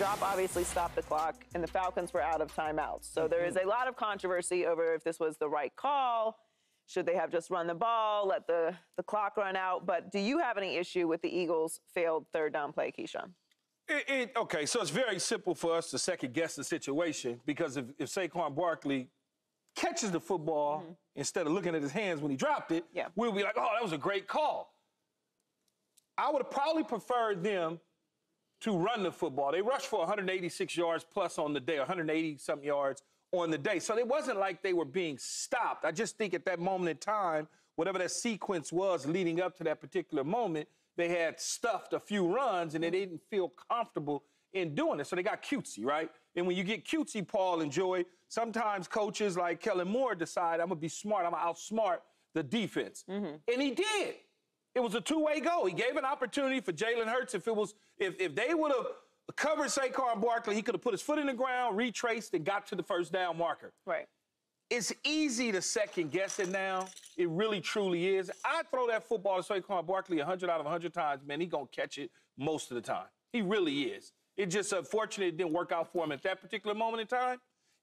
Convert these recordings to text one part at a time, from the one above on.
drop obviously stopped the clock, and the Falcons were out of timeouts. So there is a lot of controversy over if this was the right call. Should they have just run the ball, let the clock run out? But do you have any issue with the Eagles' failed third down play, Keyshawn? Okay, so it's very simple for us to second-guess the situation because if Saquon Barkley catches the football instead of looking at his hands when he dropped it, we'll be like, oh, that was a great call. I would have probably preferred them to run the football. They rushed for 186 yards plus on the day, 180-something yards on the day. So it wasn't like they were being stopped. I just think at that moment in time, whatever that sequence was leading up to that particular moment, they had stuffed a few runs and they didn't feel comfortable in doing it. So they got cutesy, right? And when you get cutesy, Paul and Joy, sometimes coaches like Kellen Moore decide, I'm going to be smart, I'm going to outsmart the defense. And he did. It was a two-way go. He gave an opportunity for Jalen Hurts. If they would have covered Saquon Barkley, he could have put his foot in the ground, retraced, and got to the first down marker. Right. It's easy to second-guess it now. It really, truly is. I throw that football to Saquon Barkley 100 out of 100 times, man, he's going to catch it most of the time. He really is. It just, unfortunately, it didn't work out for him at that particular moment in time,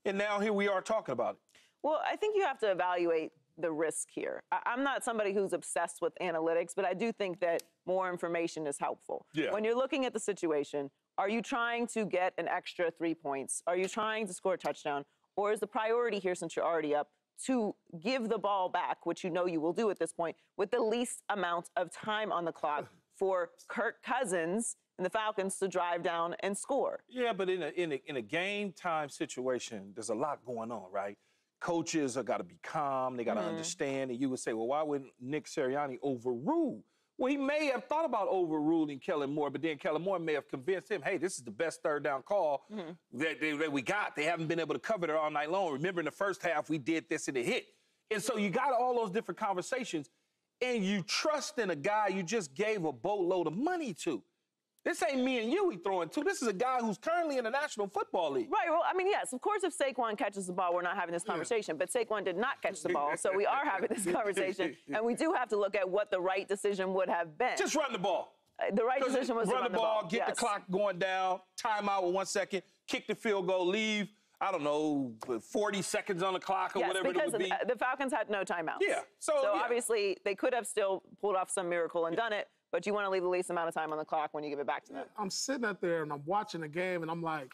and now here we are talking about it. Well, I think you have to evaluate the risk here. I'm not somebody who's obsessed with analytics, but I do think that more information is helpful. Yeah. When you're looking at the situation, are you trying to get an extra 3 points? Are you trying to score a touchdown? Or is the priority here, since you're already up, to give the ball back, which you know you will do at this point, with the least amount of time on the clock for Kirk Cousins and the Falcons to drive down and score? Yeah, but in a game time situation, there's a lot going on, right? Coaches have got to be calm. They got to understand. And you would say, well, why wouldn't Nick Sirianni overrule? Well, he may have thought about overruling Kellen Moore, but then Kellen Moore may have convinced him, hey, this is the best third down call that we got. They haven't been able to cover it all night long. Remember, in the first half, we did this and it hit. And so you got all those different conversations, and you trust in a guy you just gave a boatload of money to. This ain't me and you he throwing to. This is a guy who's currently in the National Football League. Right. Well, I mean, yes, of course, if Saquon catches the ball, we're not having this conversation. But Saquon did not catch the ball, so we are having this conversation. And we do have to look at what the right decision would have been. Just run the ball. The right decision was to run the ball. Get the clock going down, timeout with 1 second, kick the field goal, leave, I don't know, 40 seconds on the clock or whatever it would be. Because the Falcons had no timeouts. Yeah. So obviously, they could have still pulled off some miracle and done it. But you want to leave the least amount of time on the clock when you give it back to them. I'm sitting out there and I'm watching the game and I'm like,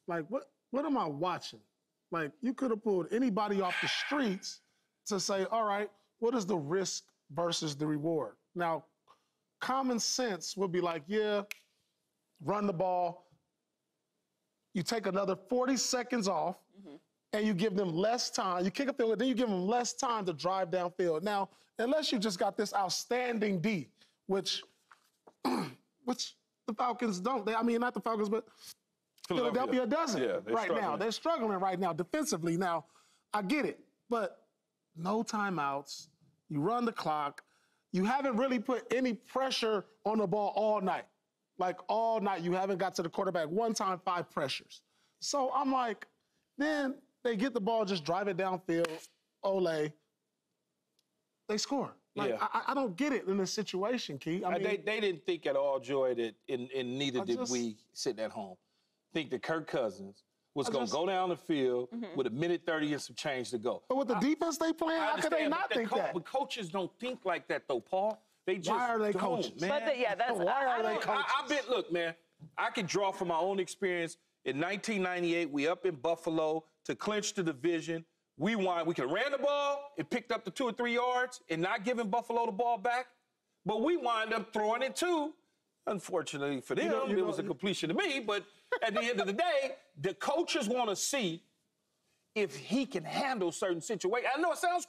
what am I watching? Like, you could have pulled anybody off the streets to say, all right, what is the risk versus the reward? Now, common sense would be like, yeah, run the ball. You take another 40 seconds off and you give them less time. You kick up the field, then you give them less time to drive downfield. Now, unless you just got this outstanding D, which the Falcons don't. I mean, not the Falcons, but Philadelphia doesn't right now. They're struggling right now defensively. Now, I get it, but no timeouts. You run the clock. You haven't really put any pressure on the ball all night. Like, all night, you haven't got to the quarterback one time, 5 pressures. So I'm like, then they get the ball, just drive it downfield, Ole. They score. Like, I don't get it in this situation, Key. I mean, they didn't think at all, Joy, that, and neither did we sitting at home, think that Kirk Cousins was going to go down the field with 1:30 and some change to go. But with the defense they playing, how could they not think that? But coaches don't think like that, though, Paul. They just Why are they coaches? Man. Why are they coaches? Look, man, I can draw from my own experience. In 1998, we up in Buffalo to clinch the division. We won. We could have ran the ball. It picked up the 2 or 3 yards and not giving Buffalo the ball back. But we wind up throwing it too. Unfortunately for them, it was a completion to me. But at the end of the day, the coaches want to see if he can handle certain situations. I know it sounds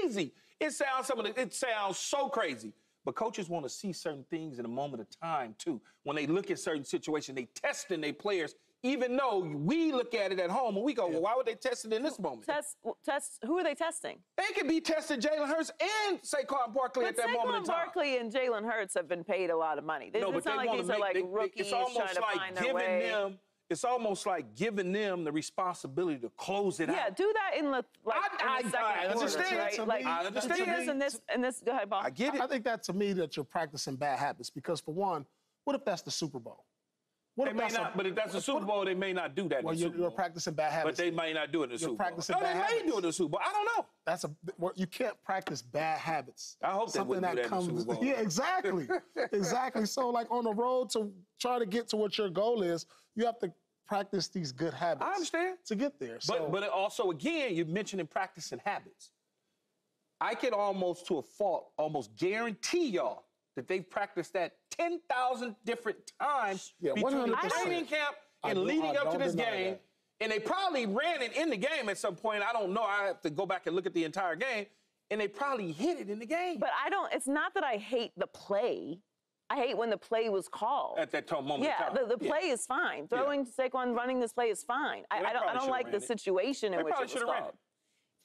crazy. It sounds so crazy. But coaches want to see certain things in a moment of time, too. When they look at certain situations, they testing their players, even though we look at it at home and we go, well, why would they test it in this moment? Who are they testing? They could be testing Jalen Hurts and Saquon Barkley at that moment in time. Saquon Barkley and Jalen Hurts have been paid a lot of money. It's not like these are like rookies trying to find their way. It's almost like giving them the responsibility to close it out. Yeah, do that in the second quarter, right? Like, I understand. Do this. Go ahead, Paul. I get it. I think that, to me, that you're practicing bad habits because, for one, what if that's the Super Bowl? What they may not, but if that's a Super Bowl, they may not do that. Well, you're practicing bad habits. But they may not do it in the Super Bowl. Practicing bad habits. They may do it in the Super Bowl. I don't know. You can't practice bad habits. I hope they wouldn't do that in the Super Bowl. Yeah, exactly. Exactly. So, like, on the road to try to get to what your goal is, you have to practice these good habits. I understand. To get there. But also, again, you're mentioning practicing habits. I can almost, to a fault, almost guarantee y'all that they've practiced that 10,000 different times between training camp and leading up to this game. And they probably ran it in the game at some point. I don't know. I have to go back and look at the entire game. And they probably hit it in the game. But it's not that I hate the play. I hate when the play was called. At that moment. Yeah, the play is fine. Throwing to Saquon, running this play is fine. I don't like the situation in which it was called.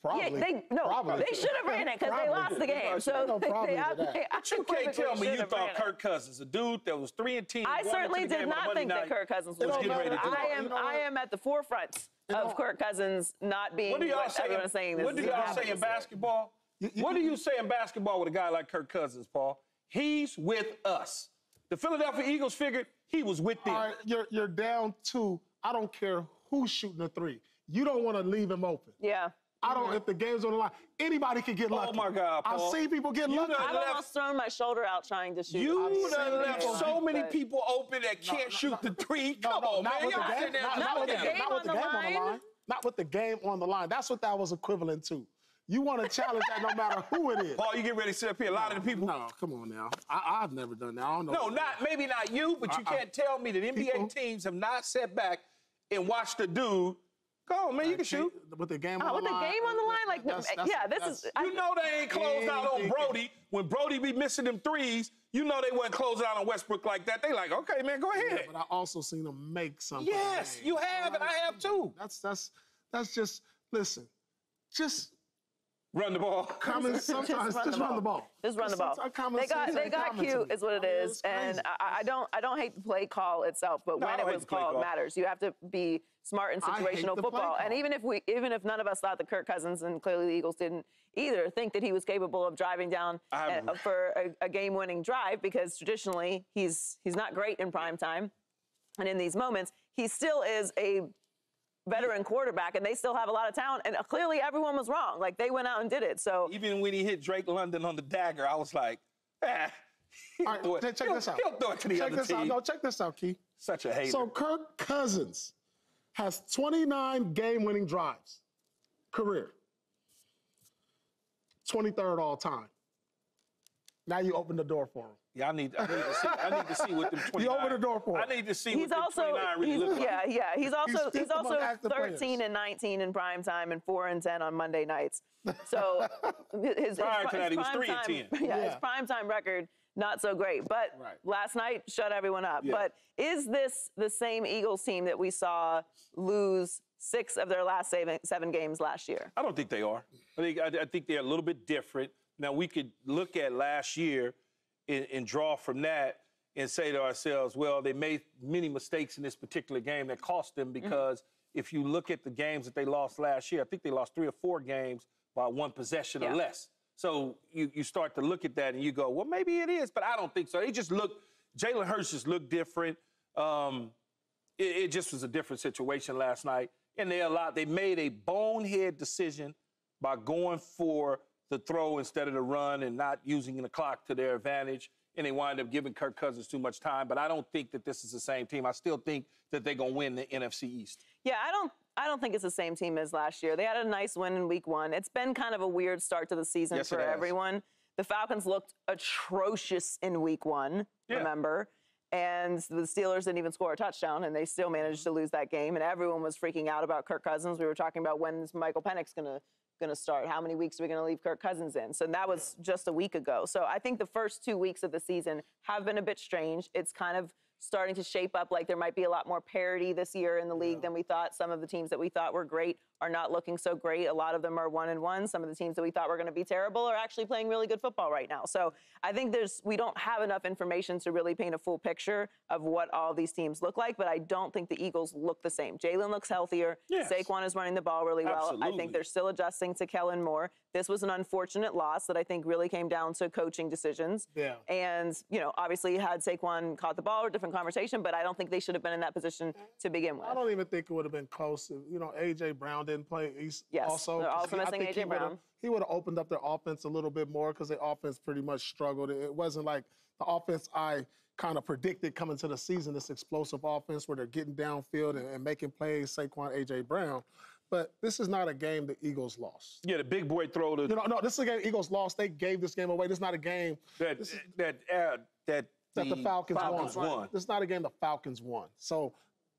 Probably. Yeah, they should have ran it because they lost the game. So But you can't tell me you thought Kirk Cousins, a dude that was 3-10. I certainly did not think that Kirk Cousins was getting ready to do it. I am at the forefront of Kirk Cousins not being what everyone is saying. What do y'all say in basketball? What do you say in basketball with a guy like Kirk Cousins, Paul? He's with us. The Philadelphia Eagles figured he was with them. All right, you're down 2. I don't care who's shooting a 3. You don't want to leave him open. Yeah. I don't, if the game's on the line, anybody can get lucky. Oh, my God, Paul. I've seen people get lucky. I've almost thrown my shoulder out trying to shoot. You done left so many people open that can't shoot the 3. Come on, man. Not with the game on the line. Not with the game on the line. That's what that was equivalent to. You want to challenge that no matter who it is. Paul, you get ready to sit up here. A lot of the people. No, come on now. I've never done that. I don't know. No, maybe not you, but you can't tell me that NBA teams have not sat back and watched the dude. Go on, man, you can shoot. With the game on the line. With the game on the line? Like, this is... You know they ain't closed out on Brody. When Brody be missing them threes, you know they wasn't closing out on Westbrook like that. They like, okay, man, go ahead. Yeah, but I also seen them make something. Yes, you have, and I have too. That's just, listen, just... Run the ball. Sometimes just run the ball. Just run the ball. They got cute, is what it is. And I don't hate the play call itself, but when it was called matters. You have to be smart in situational football. And even if none of us thought that Kirk Cousins, and clearly the Eagles didn't either, think that he was capable of driving down for a game-winning drive, because traditionally he's not great in prime time, and in these moments he still is a veteran quarterback, and they still have a lot of talent, and clearly everyone was wrong. Like, they went out and did it. So even when he hit Drake London on the dagger, I was like, All right, check this out. He'll throw it to the other team. No, check this out, Key. Such a hater. So Kirk Cousins has 29 game-winning drives, career. 23rd all time. Now you open the door for him. Yeah, I need to see what them 29. You open the door for him. I need to see what them 29 really look like. Yeah. He's also 13 and 19 in prime time and 4 and 10 on Monday nights. So his prior to that, he was 3 and 10. Yeah, his prime time record not so great. But last night shut everyone up. Yeah. But is this the same Eagles team that we saw lose 6 of their last 7 games last year? I don't think they are. I think they're a little bit different. Now, we could look at last year and draw from that and say to ourselves, well, they made many mistakes in this particular game that cost them, because if you look at the games that they lost last year, I think they lost 3 or 4 games by 1 possession or less. So you start to look at that and you go, well, maybe it is, but I don't think so. Jalen Hurts just looked different. It just was a different situation last night. And they made a bonehead decision by going for the throw instead of the run and not using the clock to their advantage. And they wind up giving Kirk Cousins too much time. But I don't think that this is the same team. I still think that they're going to win the NFC East. Yeah, I don't think it's the same team as last year. They had a nice win in week 1. It's been kind of a weird start to the season for everyone. The Falcons looked atrocious in week 1, remember? And the Steelers didn't even score a touchdown, and they still managed to lose that game. And everyone was freaking out about Kirk Cousins. We were talking about, when's Michael Penix going to start? How many weeks are we going to leave Kirk Cousins in? So that was just a week ago. So I think the first 2 weeks of the season have been a bit strange. It's kind of starting to shape up like there might be a lot more parity this year in the league than we thought. Some of the teams that we thought were great are not looking so great. A lot of them are 1-1. Some of the teams that we thought were going to be terrible are actually playing really good football right now. So I think we don't have enough information to really paint a full picture of what all these teams look like, but I don't think the Eagles look the same. Jalen looks healthier. Yes. Saquon is running the ball really well. Absolutely. I think they're still adjusting to Kellen Moore. This was an unfortunate loss that I think really came down to coaching decisions. Yeah. And, obviously had Saquon caught the ball, different conversation, but I don't think they should have been in that position to begin with. I don't even think it would have been close. You know, A.J. Brown didn't play. They're also missing A.J. Brown. He would have opened up their offense a little bit more because their offense pretty much struggled. It wasn't like the offense I kind of predicted coming to the season, this explosive offense where they're getting downfield and making plays, Saquon, A.J. Brown. But this is not a game the Eagles lost. Yeah, the big boy throw to... No, this is a game the Eagles lost. They gave this game away. This is not a game... That the Falcons won. This is not a game the Falcons won. So,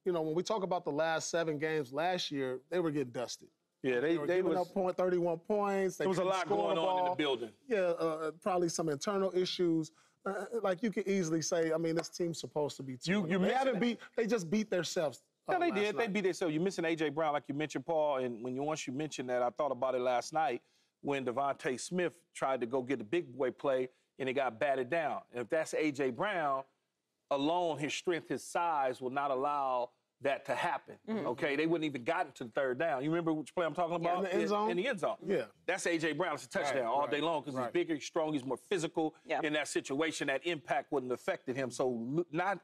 you know, when we talk about the last 7 games last year, they were getting dusted. Yeah, they were giving up 31 points. There was a lot going on in the building. Yeah, probably some internal issues. Like you could easily say, I mean, this team's supposed to be. They just beat themselves. No, they did. They beat themselves. You're missing A.J. Brown, like you mentioned, Paul. And once you mentioned that, I thought about it last night when Devontae Smith tried to go get the big boy play and it got batted down. And if that's A.J. Brown, alone, his strength, his size will not allow that to happen. Okay, they wouldn't even gotten to the third down. You remember which play I'm talking about? In the end zone. In the end zone. Yeah. That's A.J. Brown. It's a touchdown all day long because he's bigger, he's strong, he's more physical. In that situation, that impact wouldn't have affected him. So not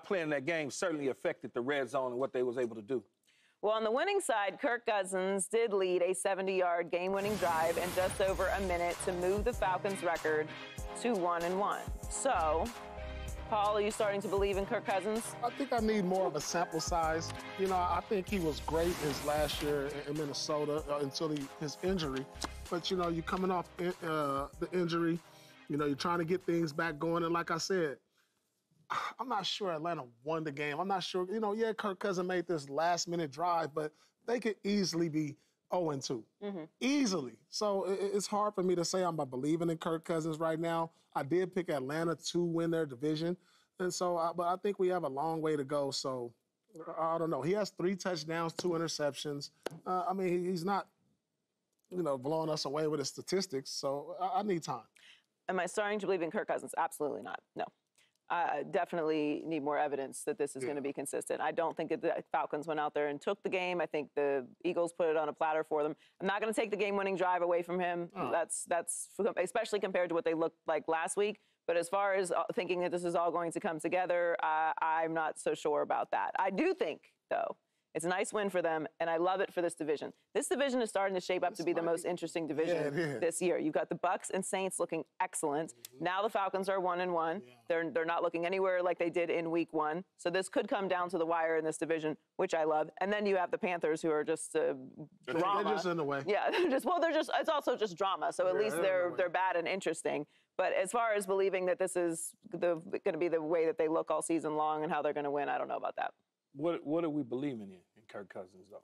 playing that game certainly affected the red zone and what they was able to do. Well, on the winning side, Kirk Cousins did lead a 70-yard game-winning drive in just over a minute to move the Falcons' record to 1-1. So, Paul, are you starting to believe in Kirk Cousins? I think I need more of a sample size. You know, I think he was great his last year in Minnesota until his injury. But, you know, you're coming off the injury. You know, you're trying to get things back going. And like I said, I'm not sure Atlanta won the game. I'm not sure. You know, yeah, Kirk Cousins made this last-minute drive, but they could easily be 0-2. Easily. So it's hard for me to say I'm believing in Kirk Cousins right now. I did pick Atlanta to win their division. And so, but I think we have a long way to go. So, I don't know. He has 3 touchdowns, 2 interceptions. I mean, he's not, you know, blowing us away with his statistics. So, I need time. Am I starting to believe in Kirk Cousins? Absolutely not. No. Definitely need more evidence that this is going to be consistent. I don't think that the Falcons went out there and took the game. I think the Eagles put it on a platter for them. I'm not going to take the game-winning drive away from him. That's especially compared to what they looked like last week. But as far as thinking that this is all going to come together, I'm not so sure about that. I do think, though, it's a nice win for them, and I love it for this division. This division is starting to shape up to be the most interesting division this year. You've got the Bucs and Saints looking excellent. Now the Falcons are 1-1. They're not looking anywhere like they did in Week 1. So this could come down to the wire in this division, which I love. And then you have the Panthers, who are just drama. They're just in the way. Yeah, it's also just drama. So at least they're bad and interesting. But as far as believing that this is going to be the way that they look all season long and how they're going to win, I don't know about that. What are we believing in Kirk Cousins, though?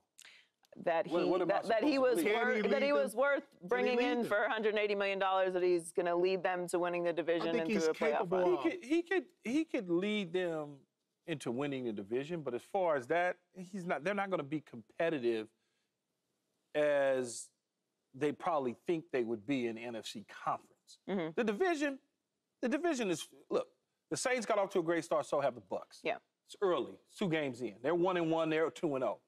That he was worth bringing in for $180 million. That he's going to lead them to winning the division and through a playoff run. He could lead them into winning the division, but as far as that, he's not. They're not going to be competitive as they probably think they would be in the NFC conference. The division is, look, the Saints got off to a great start, so have the Bucs. Yeah. It's early. It's 2 games in. They're 1-1. They're 2-0.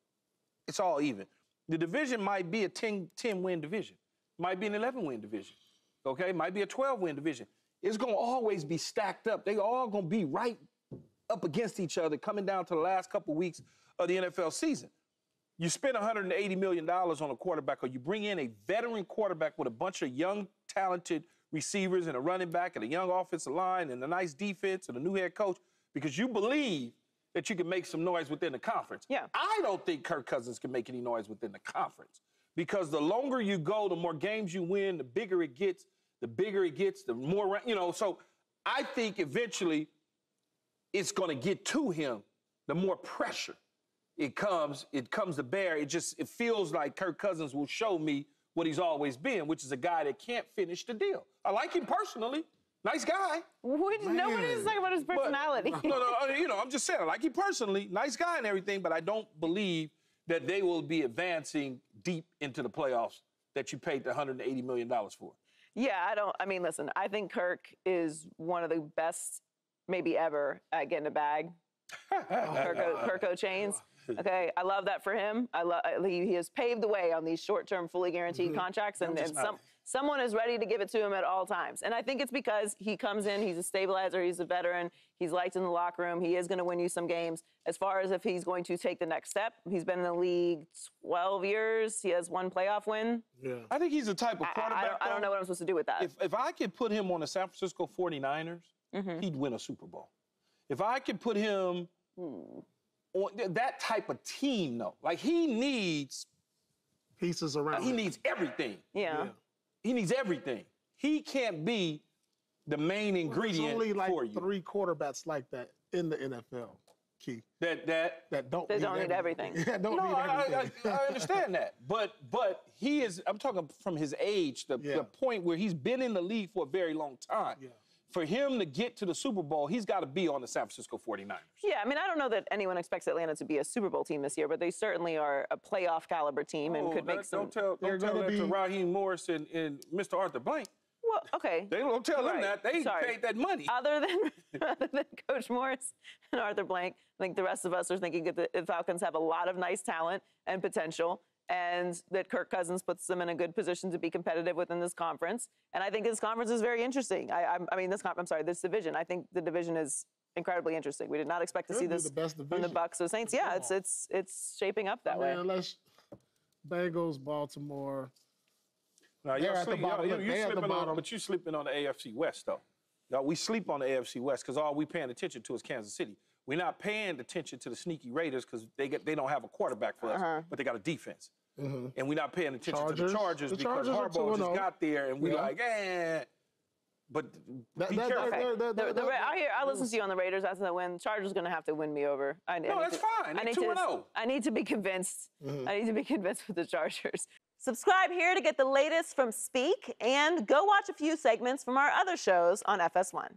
It's all even. The division might be a 10-win division. Might be an 11-win division. Okay? Might be a 12-win division. It's going to always be stacked up. They all going to be right up against each other coming down to the last couple weeks of the NFL season. You spend $180 million on a quarterback, or you bring in a veteran quarterback with a bunch of young, talented receivers and a running back and a young offensive line and a nice defense and a new head coach, because you believe that you can make some noise within the conference. Yeah. I don't think Kirk Cousins can make any noise within the conference, because the longer you go, the more games you win, the bigger it gets, the more, you know. So I think eventually it's going to get to him. The more pressure it comes to bear. It feels like Kirk Cousins will show me what he's always been, which is a guy that can't finish the deal. I like him personally. Nice guy. Nobody's talking about his personality. No, you know, I'm just saying, I like him personally. Nice guy and everything, but I don't believe that they will be advancing deep into the playoffs that you paid the $180 million for. Yeah, listen, I think Kirk is one of the best maybe ever at getting a bag. Kirko chains. Okay, I love that for him. He has paved the way on these short-term, fully guaranteed contracts, and someone is ready to give it to him at all times. And I think it's because he comes in, he's a stabilizer, he's a veteran, he's liked in the locker room, he is going to win you some games. As far as if he's going to take the next step, he's been in the league 12 years, he has 1 playoff win. Yeah. I think he's the type of quarterback. I don't know what I'm supposed to do with that. If I could put him on the San Francisco 49ers, he'd win a Super Bowl. If I could put him on that type of team, though, like he needs pieces around. He needs everything. Yeah. He needs everything. He can't be the main ingredient for you. There's only like 3 quarterbacks like that in the NFL, Key. That don't need everything. That don't need everything. I understand that. But he is, I'm talking from his age, the point where he's been in the league for a very long time. Yeah. For him to get to the Super Bowl, he's got to be on the San Francisco 49ers. Yeah, I mean, I don't know that anyone expects Atlanta to be a Super Bowl team this year, but they certainly are a playoff caliber team and could make some. Don't tell that to Raheem Morris and Mr. Arthur Blank. Well, okay. They don't tell them that. They paid that money. Other than Coach Morris and Arthur Blank, I think the rest of us are thinking that the Falcons have a lot of nice talent and potential, and that Kirk Cousins puts them in a good position to be competitive within this conference. And I think this conference is very interesting. This division. I think the division is incredibly interesting. We did not expect to see this from the Bucs or Saints. Yeah, it's shaping up that way. Unless Bengals, Baltimore. Now, you're slipping on the AFC West, though. Y'all, we sleep on the AFC West because all we paying attention to is Kansas City. We're not paying attention to the sneaky Raiders because they don't have a quarterback for us, but they got a defense. And we're not paying attention to the Chargers because Harbaugh just got there, and we're like, eh. But be careful. I'll listen to you on the Raiders after the win. Chargers going to have to win me over. That's fine. They're 2-0. I need to be convinced. I need to be convinced with the Chargers. Subscribe here to get the latest from Speak, and go watch a few segments from our other shows on FS1.